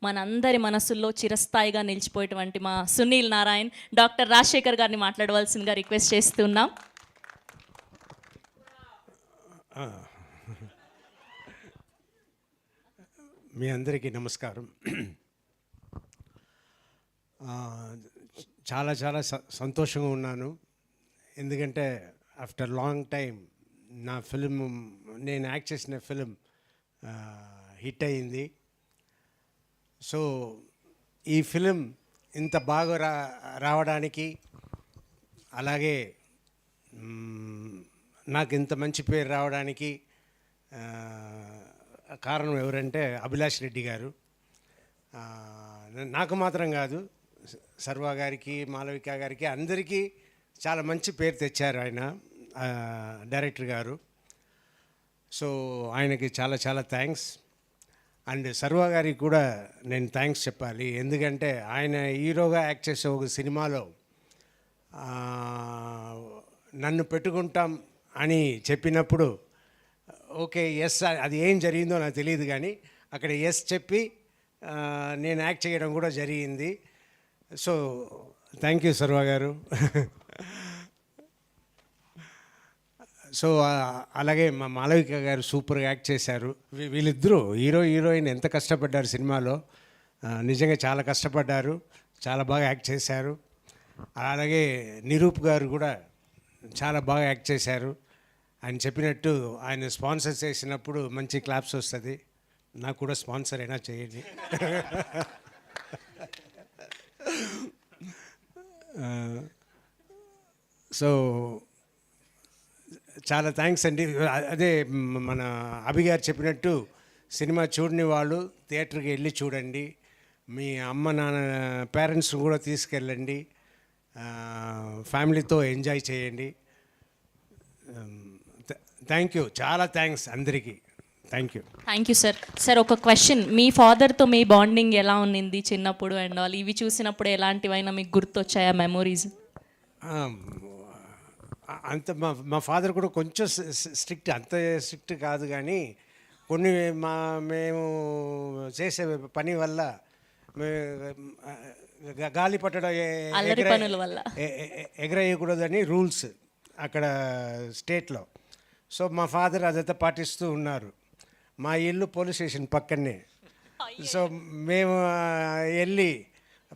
మనందరి మనసుల్లో చిరస్థాయిగా నిలిచిపోయేటువంటి మా సునీల్ నారాయణ్ డాక్టర్ రాజశేఖర్ గారిని మాట్లాడవలసిందిగా రిక్వెస్ట్ చేస్తున్నాం. మీ అందరికీ నమస్కారం. చాలా చాలా సంతోషంగా ఉన్నాను. ఎందుకంటే ఆఫ్టర్ లాంగ్ టైం నా ఫిలిం, నేను యాక్ట్ చేసిన ఫిలిం హిట్ అయింది. సో ఈ ఫిలిం ఇంత బాగా రావడానికి, అలాగే నాకు ఇంత మంచి పేరు రావడానికి కారణం ఎవరంటే అభిలాష్ రెడ్డి గారు. నాకు మాత్రం కాదు, సర్వా గారికి, మాలవిక గారికి, అందరికీ చాలా మంచి పేరు తెచ్చారు ఆయన, డైరెక్టర్ గారు. సో ఆయనకి చాలా చాలా థ్యాంక్స్. అండ్ సర్వా గారికి కూడా నేను థ్యాంక్స్ చెప్పాలి. ఎందుకంటే ఆయన హీరోగా యాక్ట్ చేసే ఒక సినిమాలో నన్ను పెట్టుకుంటాం అని చెప్పినప్పుడు ఓకే ఎస్, అది ఏం జరిగిందో నాకు తెలియదు, కానీ అక్కడ ఎస్ చెప్పి నేను యాక్ట్ చేయడం కూడా జరిగింది. సో థ్యాంక్ యూ సర్వా గారు. సో అలాగే మా మాలవిక గారు సూపర్గా యాక్ట్ చేశారు. వీళ్ళిద్దరూ హీరోయిన్ ఎంత కష్టపడ్డారు సినిమాలో, నిజంగా చాలా కష్టపడ్డారు, చాలా బాగా యాక్ట్ చేశారు. అలాగే నిరూప్ గారు కూడా చాలా బాగా యాక్ట్ చేశారు. ఆయన చెప్పినట్టు ఆయన స్పాన్సర్ చేసినప్పుడు మంచి క్లాప్స్ వస్తుంది. నాకు కూడా స్పాన్సర్ అయినా చేయండి. సో చాలా థ్యాంక్స్ అండి. అదే మన అభి గారు చెప్పినట్టు సినిమా చూడని వాళ్ళు థియేటర్కి వెళ్ళి చూడండి. మీ అమ్మ నాన్న పేరెంట్స్ కూడా తీసుకెళ్ళండి, ఫ్యామిలీతో ఎంజాయ్ చేయండి. థ్యాంక్ యూ, చాలా థ్యాంక్స్ అందరికీ. Thank you sir. సార్ ఒక క్వశ్చన్, మీ ఫాదర్తో మీ బాండింగ్ ఎలా ఉన్నింది చిన్నప్పుడు అండ్ ఆల్? ఇవి చూసినప్పుడు ఎలాంటివైనా మీకు గుర్తొచ్చాయా మెమోరీస్? అంత మా ఫాదర్ కూడా కొంచెం స్ట్రిక్ట్, అంత స్ట్రిక్ట్ కాదు, కానీ కొన్ని మేము చేసే పని వల్ల గాలి పట్టడం ఎగరేయకూడదని రూల్స్ అక్కడ స్టేట్లో. సో మా ఫాదర్ అదంతా పాటిస్తూ ఉన్నారు. మా ఇల్లు పోలీస్ స్టేషన్ పక్కనే. సో మేము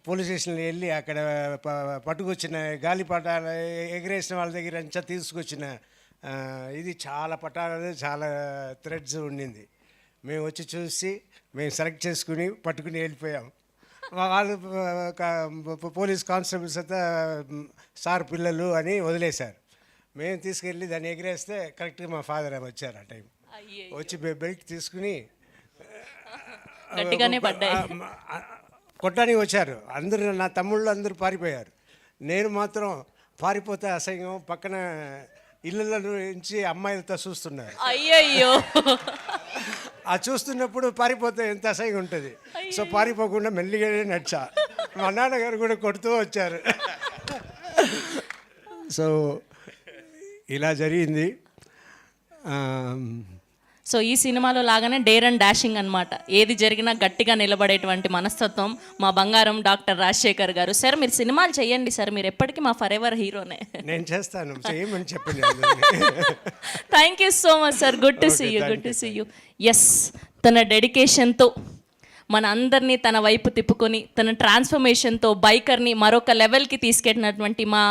పోలీస్ స్టేషన్లో వెళ్ళి అక్కడ పట్టుకొచ్చిన గాలిపటాలు ఎగరేసిన వాళ్ళ దగ్గర అంతా తీసుకొచ్చిన ఇది చాలా పటాలు, చాలా థ్రెడ్స్ ఉండింది. మేము వచ్చి చూసి మేము సెలెక్ట్ చేసుకుని పట్టుకుని వెళ్ళిపోయాం. వాళ్ళు పోలీస్ కానిస్టేబుల్స్ అంతా సార్ పిల్లలు అని వదిలేశారు. మేము తీసుకెళ్ళి దాన్ని ఎగిరేస్తే కరెక్ట్గా మా ఫాదర్ వచ్చారు. ఆ టైం వచ్చి బెల్ట్ తీసుకుని కొట్టడానికి వచ్చారు. అందరూ, నా తమ్ముళ్ళు అందరూ పారిపోయారు. నేను మాత్రం పారిపోతే అసహ్యం, పక్కన ఇళ్ళ నుంచి అమ్మాయిలతో చూస్తున్నారు. అయ్యయ్యో, ఆ చూస్తున్నప్పుడు పారిపోతే ఎంత అసహ్యంగా ఉంటుంది. సో పారిపోకుండా మెల్లిగానే నడిచా. మా నాన్నగారు కూడా కొడుతూ వచ్చారు. సో ఇలా జరిగింది. సో ఈ సినిమాలో లాగానే డేర్ అండ్ డాషింగ్ అనమాట. ఏది జరిగినా గట్టిగా నిలబడేటువంటి మనస్తత్వం మా బంగారం డాక్టర్ రాజశేఖర్ గారు. సార్ మీరు సినిమాలు చేయండి సార్, మీరు ఎప్పటికీ మా ఫర్ ఎవర్ హీరోనే. నేను చేస్తాను, చేయమని చెప్పండి. Thank you so much sir. Good to see you, good to see you. Yes, తన డెడికేషన్తో మన అందరినీ తన వైపు తిప్పుకొని, తన ట్రాన్స్ఫర్మేషన్తో బైకర్ని మరొక లెవెల్కి తీసుకెళ్ళినటువంటి మా